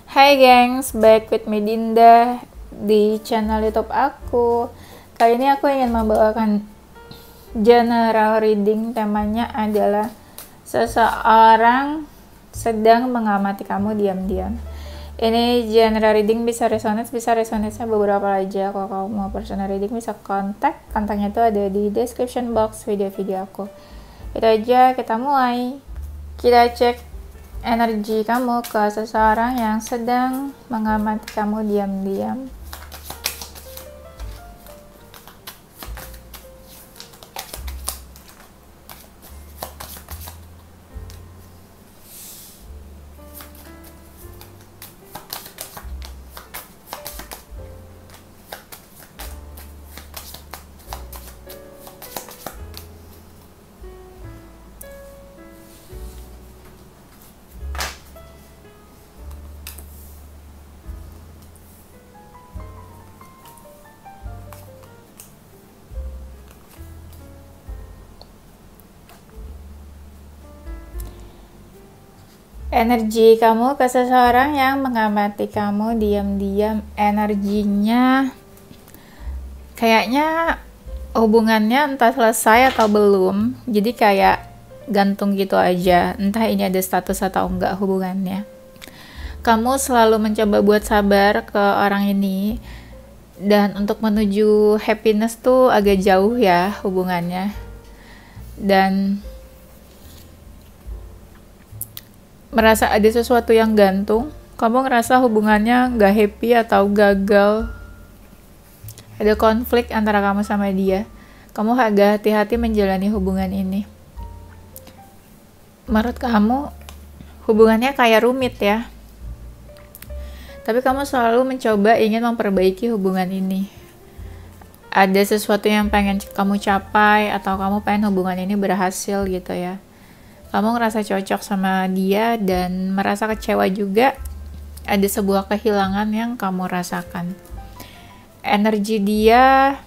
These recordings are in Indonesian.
Hai gengs, back with me Dinda di channel YouTube aku. Kali ini aku ingin membawakan general reading. Temanya adalah seseorang sedang mengamati kamu diam-diam. Ini general reading, bisa resonate beberapa aja. Kalau kamu mau personal reading bisa kontaknya itu ada di description box video-video aku. Itu aja, kita mulai. Kita cek energi kamu ke seseorang yang sedang mengamati kamu diam-diam. Energi kamu ke seseorang yang mengamati kamu diam-diam. Energinya kayaknya hubungannya entah selesai atau belum, jadi kayak gantung gitu aja, entah ini ada status atau enggak hubungannya. Kamu selalu mencoba buat sabar ke orang ini, dan untuk menuju happiness tuh agak jauh ya hubungannya. Dan merasa ada sesuatu yang gantung, kamu ngerasa hubungannya gak happy atau gagal, ada konflik antara kamu sama dia. Kamu agak hati-hati menjalani hubungan ini. Menurut kamu hubungannya kayak rumit ya, tapi kamu selalu mencoba ingin memperbaiki hubungan ini. Ada sesuatu yang pengen kamu capai, atau kamu pengen hubungan ini berhasil gitu ya. Kamu ngerasa cocok sama dia dan merasa kecewa juga. Ada sebuah kehilangan yang kamu rasakan. Energi dia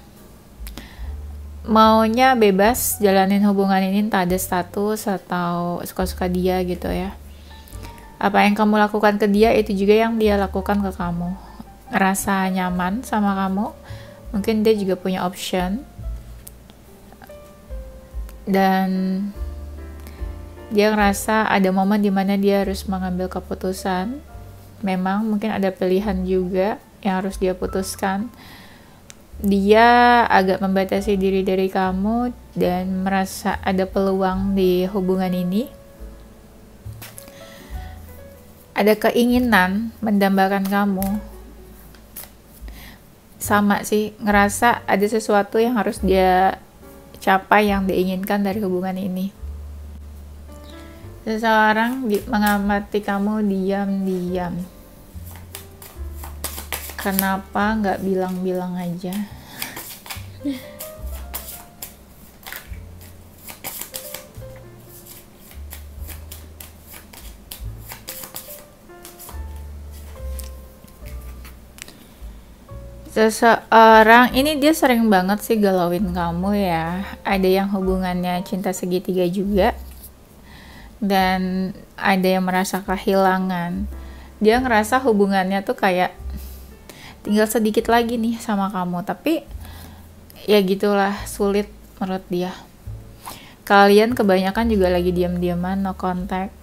maunya bebas jalanin hubungan ini, entah ada status atau suka-suka dia gitu ya. Apa yang kamu lakukan ke dia, itu juga yang dia lakukan ke kamu. Ngerasa nyaman sama kamu. Mungkin dia juga punya option. Dan dia ngerasa ada momen dimana dia harus mengambil keputusan. Memang mungkin ada pilihan juga yang harus dia putuskan. Dia agak membatasi diri dari kamu dan merasa ada peluang di hubungan ini. Ada keinginan mendambakan kamu. Sama sih, ngerasa ada sesuatu yang harus dia capai, yang diinginkan dari hubungan ini. Seseorang mengamati kamu diam-diam. Kenapa nggak bilang-bilang aja? Seseorang ini dia sering banget sih galauin kamu ya. Ada yang hubungannya cinta segitiga juga, dan ada yang merasa kehilangan. Dia ngerasa hubungannya tuh kayak tinggal sedikit lagi nih sama kamu, tapi ya gitulah, sulit menurut dia. Kalian kebanyakan juga lagi diam-diaman, no contact.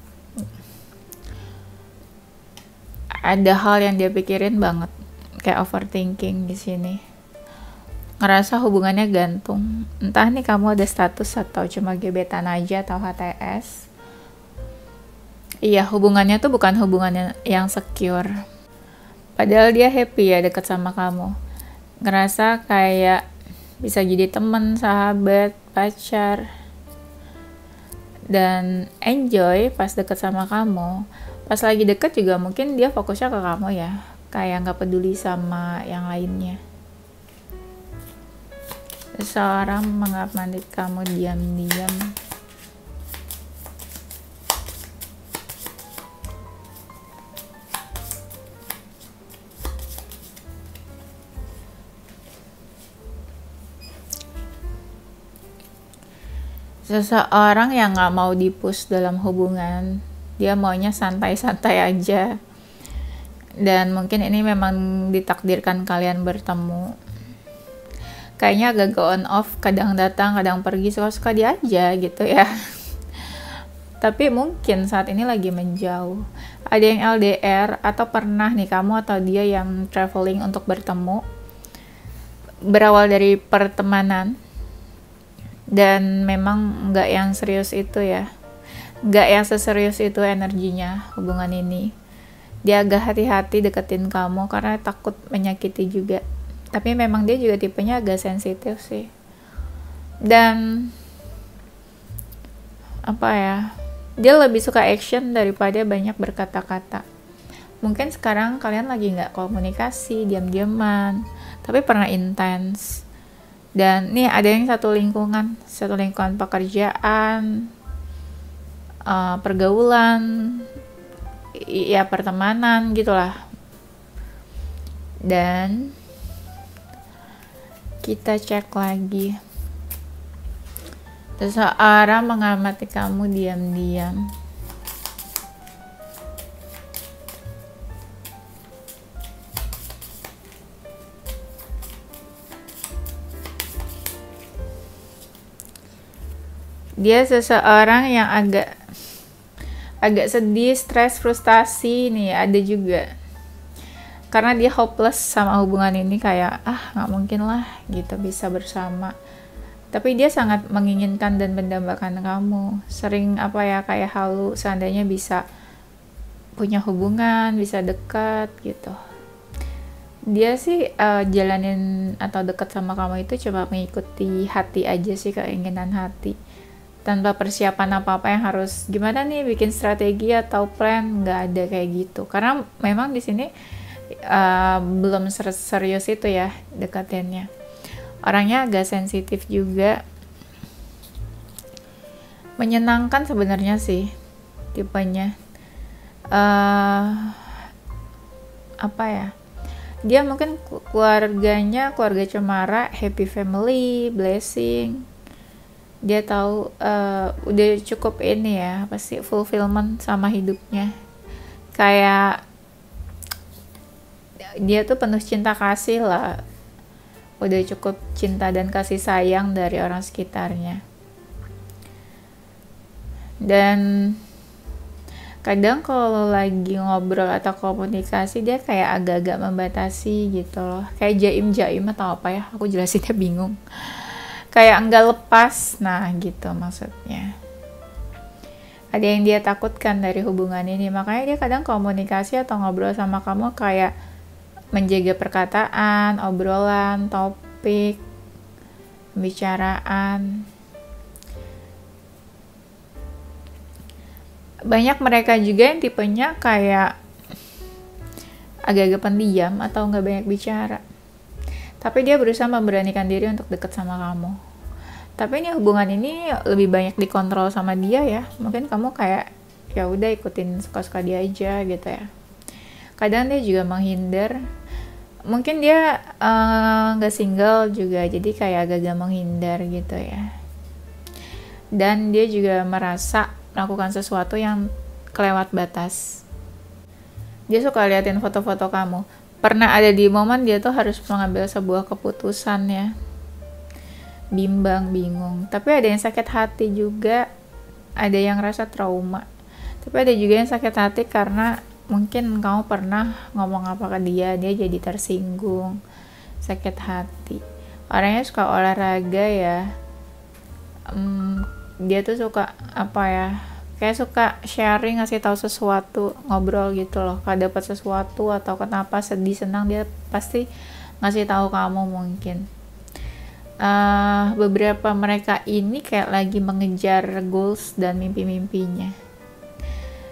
Ada hal yang dia pikirin banget, kayak overthinking di sini. Ngerasa hubungannya gantung. Entah nih kamu ada status atau cuma gebetan aja atau HTS. Iya, hubungannya tuh bukan hubungan yang secure. Padahal dia happy ya deket sama kamu. Ngerasa kayak bisa jadi temen, sahabat, pacar. Dan enjoy pas deket sama kamu. Pas lagi deket juga mungkin dia fokusnya ke kamu ya. Kayak gak peduli sama yang lainnya. Seseorang mengamati kamu diam-diam. Seseorang yang gak mau di-push dalam hubungan. Dia maunya santai-santai aja. dan mungkin ini memang ditakdirkan kalian bertemu. Kayaknya agak go on off, kadang datang kadang pergi, suka-suka dia aja gitu ya. Tapi mungkin saat ini lagi menjauh. Ada yang LDR, atau pernah nih kamu atau dia yang traveling untuk bertemu. Berawal dari pertemanan, dan memang nggak yang serius itu ya. Nggak yang seserius itu energinya hubungan ini. Dia agak hati-hati deketin kamu karena takut menyakiti juga. Tapi memang dia juga tipenya agak sensitif sih. Dan apa ya, dia lebih suka action daripada banyak berkata-kata. Mungkin sekarang kalian lagi nggak komunikasi, diam-diaman, tapi pernah intens. Dan nih ada yang satu lingkungan pekerjaan, pergaulan, ya pertemanan gitulah. Dan kita cek lagi. Seseorang mengamati kamu diam-diam. Dia seseorang yang agak sedih, stres, frustasi nih, ada juga. Karena dia hopeless sama hubungan ini, kayak nggak mungkin lah gitu bisa bersama. Tapi dia sangat menginginkan dan mendambakan kamu. Sering kayak halu seandainya bisa punya hubungan, bisa dekat gitu. Dia sih jalanin atau dekat sama kamu itu cuma mengikuti hati aja sih, keinginan hati. Tanpa persiapan apa-apa yang harus gimana nih bikin strategi atau plan, nggak ada kayak gitu. Karena memang di sini belum serius itu ya dekatinnya. Orangnya agak sensitif juga. Menyenangkan sebenarnya sih tipenya. Dia mungkin keluarganya keluarga cemara, happy family, blessing. Dia tahu udah cukup ini ya, pasti fulfillment sama hidupnya. Kayak dia tuh penuh cinta kasih lah. Udah cukup cinta dan kasih sayang dari orang sekitarnya. Dan kadang kalau lagi ngobrol atau komunikasi dia kayak agak-agak membatasi gitu loh. Kayak jaim-jaim atau apa ya, aku jelasinnya bingung. Kayak enggak lepas, nah gitu maksudnya. Ada yang dia takutkan dari hubungan ini, makanya dia kadang komunikasi atau ngobrol sama kamu kayak menjaga perkataan, obrolan, topik, pembicaraan. Banyak mereka juga yang tipenya kayak agak-agak pendiam atau nggak banyak bicara. Tapi dia berusaha memberanikan diri untuk deket sama kamu. Tapi ini hubungan ini lebih banyak dikontrol sama dia ya. Mungkin kamu kayak ya udah ikutin suka-suka dia aja gitu ya. Kadang dia juga menghindar. Mungkin dia nggak single juga, jadi kayak agak-agak menghindar gitu ya. Dan dia juga merasa melakukan sesuatu yang kelewat batas. Dia suka liatin foto-foto kamu. Pernah ada di momen dia tuh harus mengambil sebuah keputusan ya. Bimbang, bingung. Tapi ada yang sakit hati juga. Ada yang rasa trauma. Tapi ada juga yang sakit hati karena mungkin kamu pernah ngomong apa ke dia jadi tersinggung, sakit hati. Orangnya suka olahraga ya. Dia tuh suka kayak suka sharing, ngasih tahu sesuatu, ngobrol gitu loh. Kalau dapat sesuatu atau kenapa sedih, senang, dia pasti ngasih tahu kamu mungkin. Beberapa mereka ini kayak lagi mengejar goals dan mimpi-mimpinya.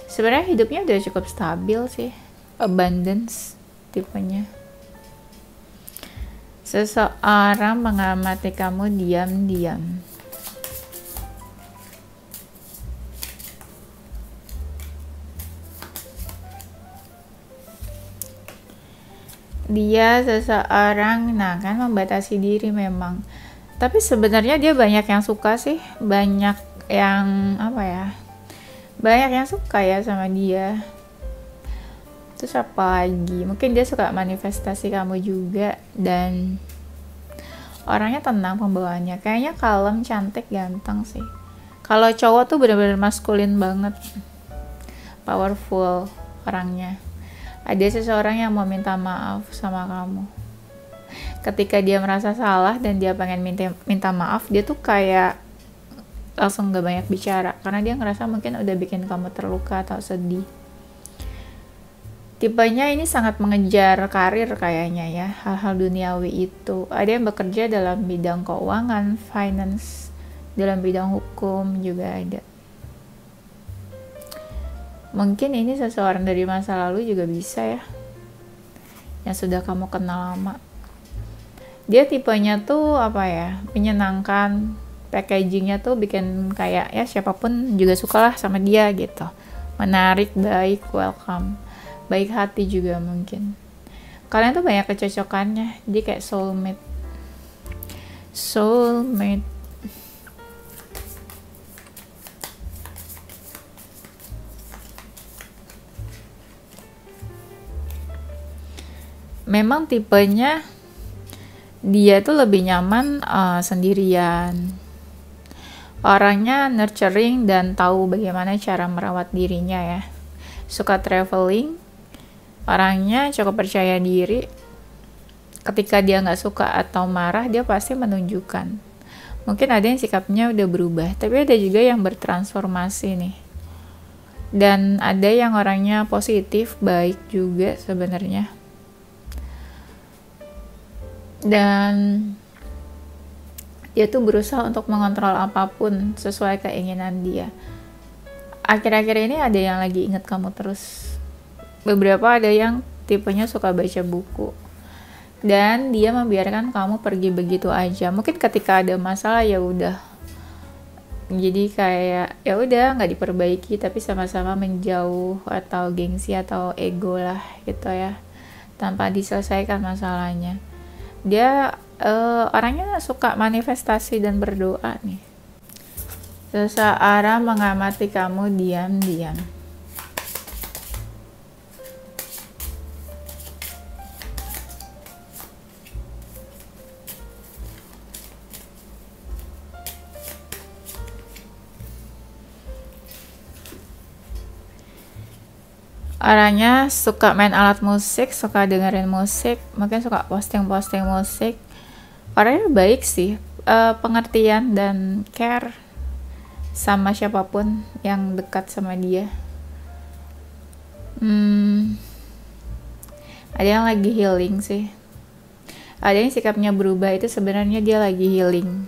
Sebenarnya hidupnya udah cukup stabil sih, abundance tipenya. Seseorang mengamati kamu diam-diam. Dia seseorang, kan membatasi diri memang. Tapi sebenarnya dia banyak yang suka sih, banyak yang banyak yang suka ya sama dia. Terus apa lagi? Mungkin dia suka manifestasi kamu juga, dan orangnya tenang pembawaannya. Kayaknya kalem, cantik, ganteng sih. Kalau cowok tuh benar-benar maskulin banget. Powerful orangnya. Ada seseorang yang mau minta maaf sama kamu. Ketika dia merasa salah dan dia pengen minta maaf, dia tuh kayak langsung gak banyak bicara. Karena dia ngerasa mungkin udah bikin kamu terluka atau sedih. Tipenya ini sangat mengejar karir kayaknya ya. Hal-hal duniawi itu. Ada yang bekerja dalam bidang keuangan, finance, dalam bidang hukum juga ada. Mungkin ini seseorang dari masa lalu juga bisa ya, yang sudah kamu kenal lama. Dia tipenya tuh apa ya, menyenangkan. Packagingnya tuh bikin kayak ya siapapun juga sukalah sama dia gitu. Menarik, baik, welcome, baik hati juga mungkin. Kalian tuh banyak kecocokannya. Dia kayak soulmate. Memang tipenya dia tuh lebih nyaman sendirian. Orangnya nurturing dan tahu bagaimana cara merawat dirinya ya. Suka traveling. Orangnya cukup percaya diri. Ketika dia nggak suka atau marah, dia pasti menunjukkan. Mungkin ada yang sikapnya udah berubah, tapi ada juga yang bertransformasi nih. Dan ada yang orangnya positif, baik juga sebenarnya. Dan dia tuh berusaha untuk mengontrol apapun sesuai keinginan dia. Akhir-akhir ini ada yang lagi ingat kamu terus. Beberapa ada yang tipenya suka baca buku. Dan dia membiarkan kamu pergi begitu aja. Mungkin ketika ada masalah ya udah. Jadi kayak ya udah nggak diperbaiki, tapi sama-sama menjauh atau gengsi atau ego lah gitu ya. Tanpa diselesaikan masalahnya. Dia orangnya suka manifestasi dan berdoa nih. Seseorang mengamati kamu diam-diam. Orangnya suka main alat musik, suka dengerin musik, mungkin suka posting-posting musik. Orangnya baik sih, pengertian dan care sama siapapun yang dekat sama dia. Ada yang lagi healing sih. Ada yang sikapnya berubah, itu sebenarnya dia lagi healing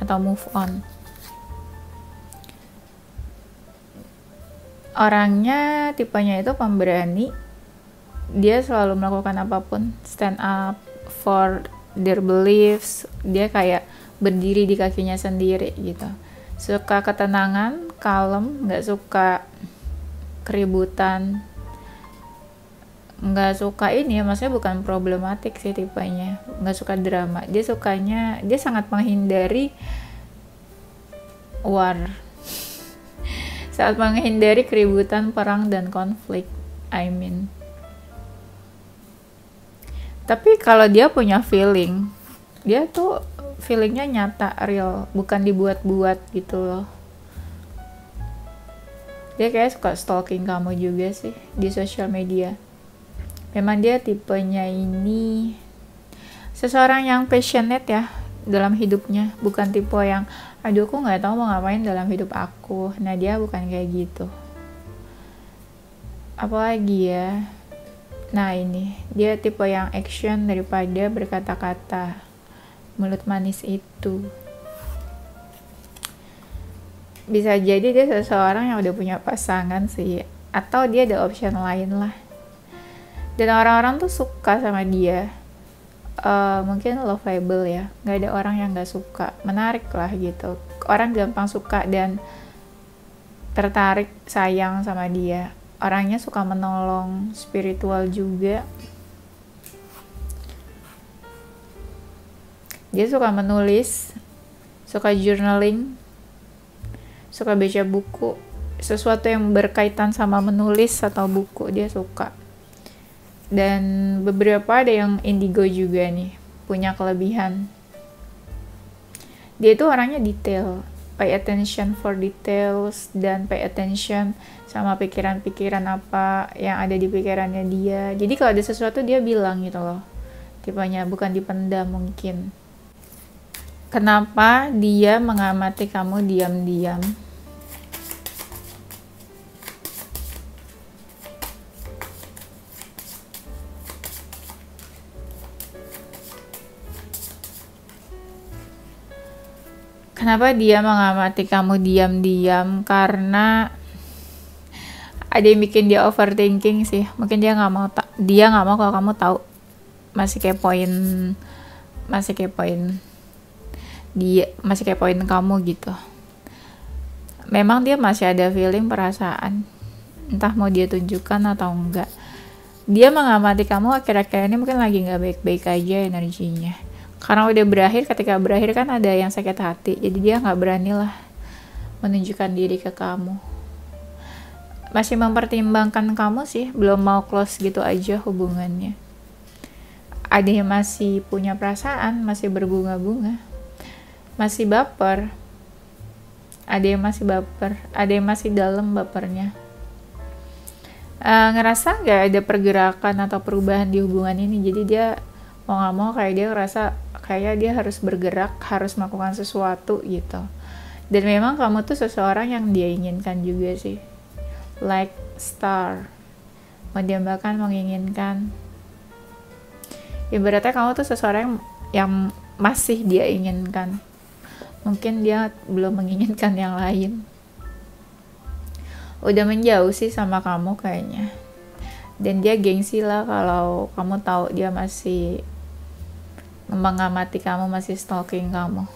atau move on. Orangnya tipenya itu pemberani. Dia selalu melakukan apapun, stand up for their beliefs. Dia kayak berdiri di kakinya sendiri gitu. Suka ketenangan, kalem, gak suka keributan, gak suka ini ya, maksudnya bukan problematik sih tipenya, gak suka drama. Dia sangat menghindari war, saat menghindari keributan, perang, dan konflik. Tapi kalau dia punya feeling, dia tuh feelingnya nyata, real, bukan dibuat-buat gitu loh. Dia kayak suka stalking kamu juga sih di sosial media. Memang dia tipenya ini seseorang yang passionate ya dalam hidupnya, bukan tipe yang aduh aku nggak tahu mau ngapain dalam hidup aku. Nah dia bukan kayak gitu. Apalagi ya, nah ini dia tipe yang action daripada berkata-kata. Mulut manis itu bisa jadi dia seseorang yang udah punya pasangan sih, atau dia ada option lain lah. Dan orang-orang tuh suka sama dia. Mungkin lovable ya, nggak ada orang yang nggak suka, menarik lah gitu. Orang gampang suka dan tertarik, sayang sama dia. Orangnya suka menolong, spiritual juga. Dia suka menulis, suka journaling, suka baca buku, sesuatu yang berkaitan sama menulis atau buku dia suka. Dan beberapa ada yang indigo juga nih, punya kelebihan. Dia itu orangnya detail, pay attention for details, dan pay attention sama pikiran-pikiran apa yang ada di pikirannya dia. Jadi kalau ada sesuatu dia bilang gitu loh, tipenya, bukan dipendam mungkin. Kenapa dia mengamati kamu diam-diam? Kenapa dia mengamati kamu diam-diam? Karena ada yang bikin dia overthinking sih. Mungkin dia nggak mau kalau kamu tahu. Masih kepoin kamu gitu. Memang dia masih ada feeling, perasaan, entah mau dia tunjukkan atau enggak. Dia mengamati kamu akhir-akhir ini mungkin lagi nggak baik-baik aja energinya. Karena udah berakhir, ketika berakhir kan ada yang sakit hati, jadi dia nggak berani lah menunjukkan diri ke kamu. Masih mempertimbangkan kamu sih, belum mau close gitu aja hubungannya. Ada yang masih punya perasaan, masih berbunga-bunga, masih baper. Ada yang masih dalam bapernya. Ngerasa nggak ada pergerakan atau perubahan di hubungan ini, jadi dia mau nggak mau kayak dia ngerasa kayak dia harus bergerak, harus melakukan sesuatu gitu. Dan memang kamu tuh seseorang yang dia inginkan juga sih, like star, mendambakan, menginginkan. Ibaratnya kamu tuh seseorang yang masih dia inginkan. Mungkin dia belum menginginkan yang lain. Udah menjauh sih sama kamu kayaknya. Dan dia gengsi lah kalau kamu tahu dia masih mengamati kamu, masih stalking kamu.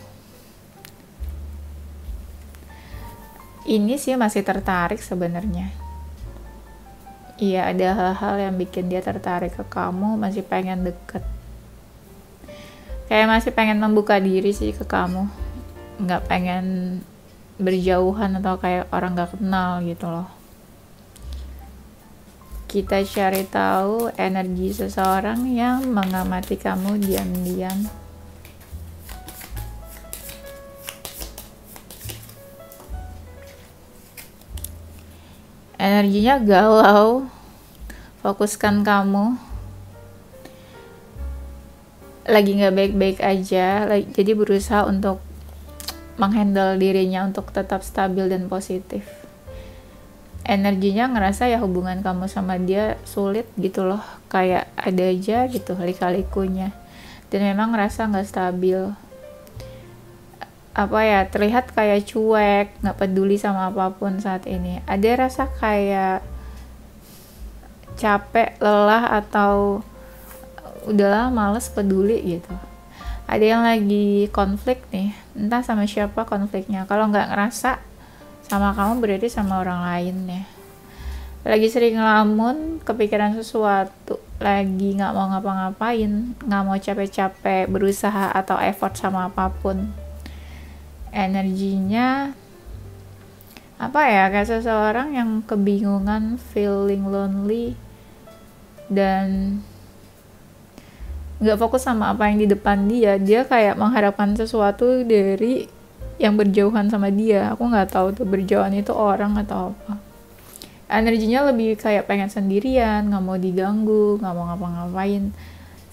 Ini sih masih tertarik sebenarnya. Iya, ada hal-hal yang bikin dia tertarik ke kamu, masih pengen deket. Kayak masih pengen membuka diri sih ke kamu. Nggak pengen berjauhan atau kayak orang nggak kenal gitu loh. Kita cari tahu energi seseorang yang mengamati kamu diam-diam. Energinya galau, fokuskan kamu. Lagi nggak baik-baik aja, jadi berusaha untuk menghandle dirinya untuk tetap stabil dan positif. Energinya ngerasa ya hubungan kamu sama dia sulit gitu loh, kayak ada aja gitu lika-likunya, dan memang ngerasa nggak stabil. Apa ya, terlihat kayak cuek, nggak peduli sama apapun saat ini. Ada rasa kayak capek, lelah, atau udahlah males peduli gitu. Ada yang lagi konflik nih, entah sama siapa konfliknya. Kalau nggak ngerasa sama kamu, berarti sama orang lain ya. Lagi sering ngelamun, kepikiran sesuatu, lagi nggak mau ngapa-ngapain, nggak mau capek-capek berusaha atau effort sama apapun. Energinya apa ya, kayak seseorang yang kebingungan, feeling lonely, dan nggak fokus sama apa yang di depan dia. Dia kayak mengharapkan sesuatu dari yang berjauhan sama dia. Aku nggak tahu tuh berjauhan itu orang atau apa. Energinya lebih kayak pengen sendirian, nggak mau diganggu, nggak mau ngapa-ngapain,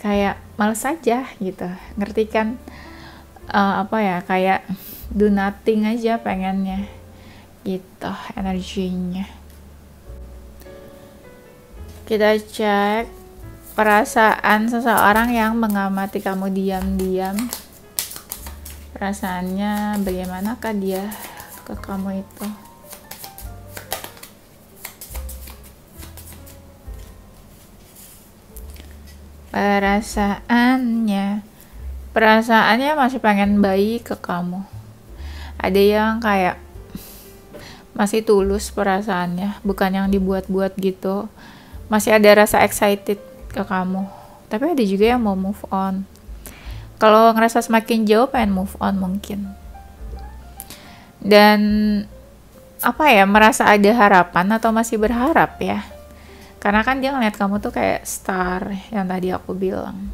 kayak males aja gitu. Ngerti kan? Apa ya, kayak do nothing aja pengennya gitu energinya. Kita cek perasaan seseorang yang mengamati kamu diam-diam. Perasaannya bagaimanakah dia ke kamu itu? Perasaannya masih pengen baik ke kamu. Ada yang kayak masih tulus perasaannya, bukan yang dibuat-buat gitu. Masih ada rasa excited ke kamu, tapi ada juga yang mau move on. Kalau ngerasa semakin jauh, pengen move on mungkin. Dan apa ya, merasa ada harapan atau masih berharap ya. Karena kan dia ngeliat kamu tuh kayak star yang tadi aku bilang.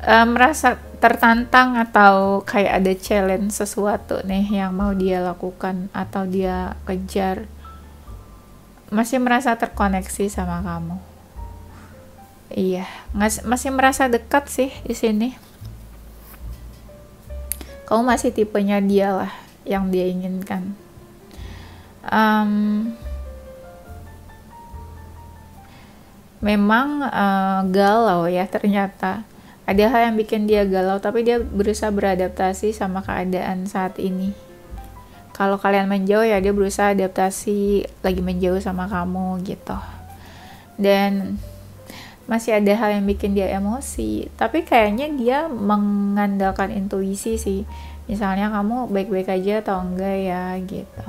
Merasa tertantang atau kayak ada challenge sesuatu nih yang mau dia lakukan atau dia kejar. Masih merasa terkoneksi sama kamu. Iya, masih merasa dekat sih di sini. Kamu masih tipenya dia lah yang dia inginkan. Memang galau ya ternyata. Ada hal yang bikin dia galau, tapi dia berusaha beradaptasi sama keadaan saat ini. Kalau kalian menjauh ya dia berusaha adaptasi lagi menjauh sama kamu gitu. Dan masih ada hal yang bikin dia emosi, tapi kayaknya dia mengandalkan intuisi sih. Misalnya kamu baik-baik aja atau enggak ya gitu.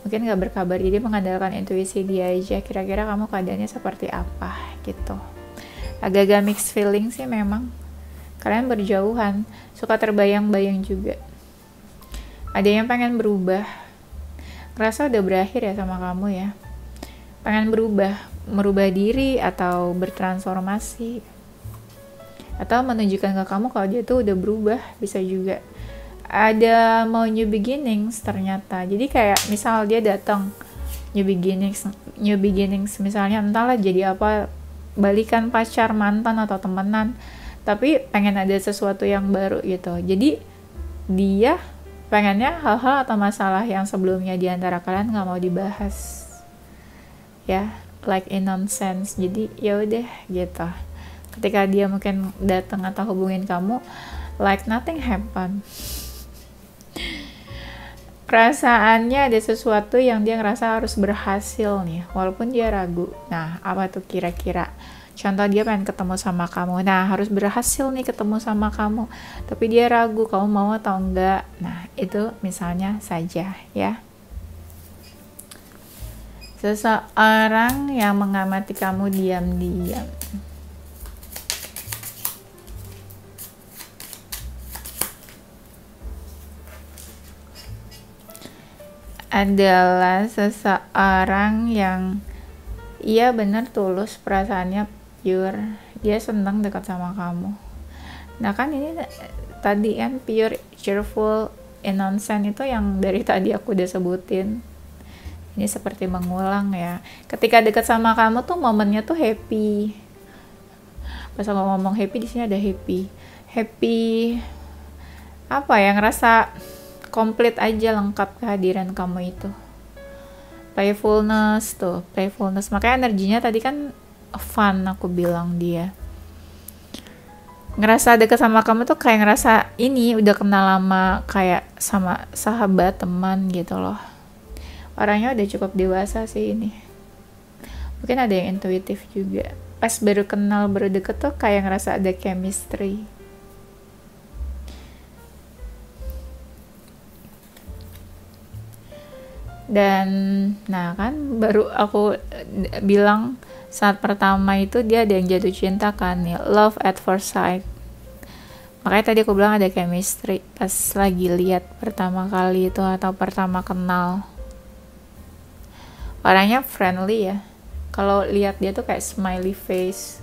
Mungkin gak berkabar, jadi mengandalkan intuisi dia aja, kira-kira kamu keadaannya seperti apa gitu. Agak-agak mixed feeling sih memang. Kalian berjauhan, suka terbayang-bayang juga. Ada yang pengen berubah, ngerasa udah berakhir ya sama kamu ya. Pengen merubah diri atau bertransformasi. Atau menunjukkan ke kamu kalau dia tuh udah berubah, bisa juga. Ada mau new beginnings ternyata. Jadi kayak misal dia datang new beginnings misalnya entahlah jadi apa, balikan pacar, mantan atau temenan, tapi pengen ada sesuatu yang baru gitu. Jadi dia pengennya hal-hal atau masalah yang sebelumnya di antara kalian nggak mau dibahas ya, like in nonsense. Jadi ya udah gitu. Ketika dia mungkin datang atau hubungin kamu, like nothing happen. Perasaannya ada sesuatu yang dia ngerasa harus berhasil nih, walaupun dia ragu. Nah, apa tuh kira-kira? Contoh dia pengen ketemu sama kamu, nah harus berhasil nih ketemu sama kamu, tapi dia ragu kamu mau atau enggak. Nah, itu misalnya saja ya. Seseorang yang mengamati kamu diam-diam. Adalah seseorang yang iya benar tulus, perasaannya pure, dia senang dekat sama kamu. Nah kan ini tadi kan pure, cheerful, innocent itu yang dari tadi aku udah sebutin. Ini seperti mengulang ya. Ketika dekat sama kamu tuh momennya tuh happy. Pas aku ngomong happy, di sini ada happy apa ya, ngerasa komplit aja, lengkap kehadiran kamu itu. Playfulness, makanya energinya tadi kan fun, aku bilang dia ngerasa deket sama kamu tuh kayak ngerasa ini udah kenal lama, kayak sama sahabat, teman gitu loh. Orangnya udah cukup dewasa sih ini. Mungkin ada yang intuitif juga. Pas baru kenal, baru deket tuh kayak ngerasa ada chemistry. Dan nah kan baru aku bilang saat pertama itu dia ada yang jatuh cinta kan ya, love at first sight. Makanya tadi aku bilang ada chemistry pas lagi lihat pertama kali itu atau pertama kenal. Orangnya friendly ya, kalau lihat dia tuh kayak smiley face,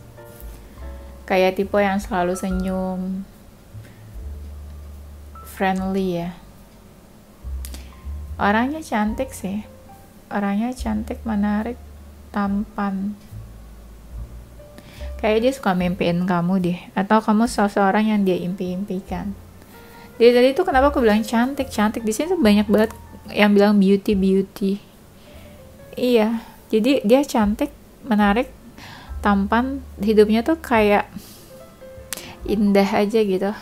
kayak tipe yang selalu senyum, friendly ya. Orangnya cantik sih, orangnya cantik, menarik, tampan. Kayak dia suka mimpiin kamu deh, atau kamu seseorang yang dia impi-impikan. Jadi tadi tuh kenapa aku bilang cantik di sini tuh banyak banget yang bilang beauty. Iya, jadi dia cantik, menarik, tampan, hidupnya tuh kayak indah aja gitu.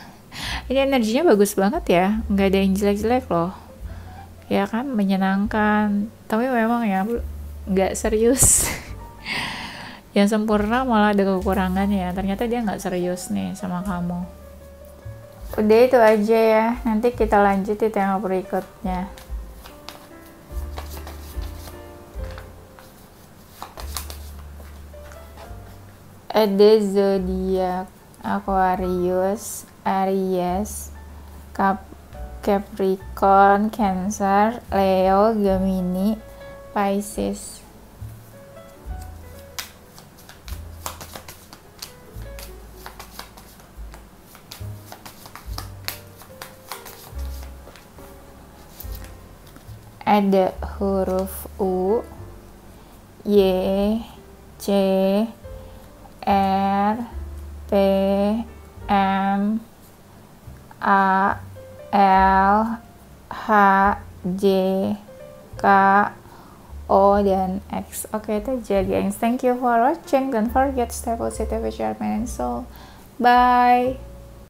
Ini energinya bagus banget ya, nggak ada yang jelek-jelek loh. Ya kan, menyenangkan, tapi memang ya nggak serius. Yang sempurna malah ada kekurangannya. Ternyata dia nggak serius nih sama kamu. Udah itu aja ya, nanti kita lanjut di tema berikutnya. Ada zodiak Aquarius, Aries, Capricorn, Cancer, Leo, Gemini, Pisces. ada huruf U, Y, C, R, T, M, A, L, H, J, K, O, dan X. Oke, itu aja guys. Thank you for watching. Don't forget stay positive, share, and soul. Bye.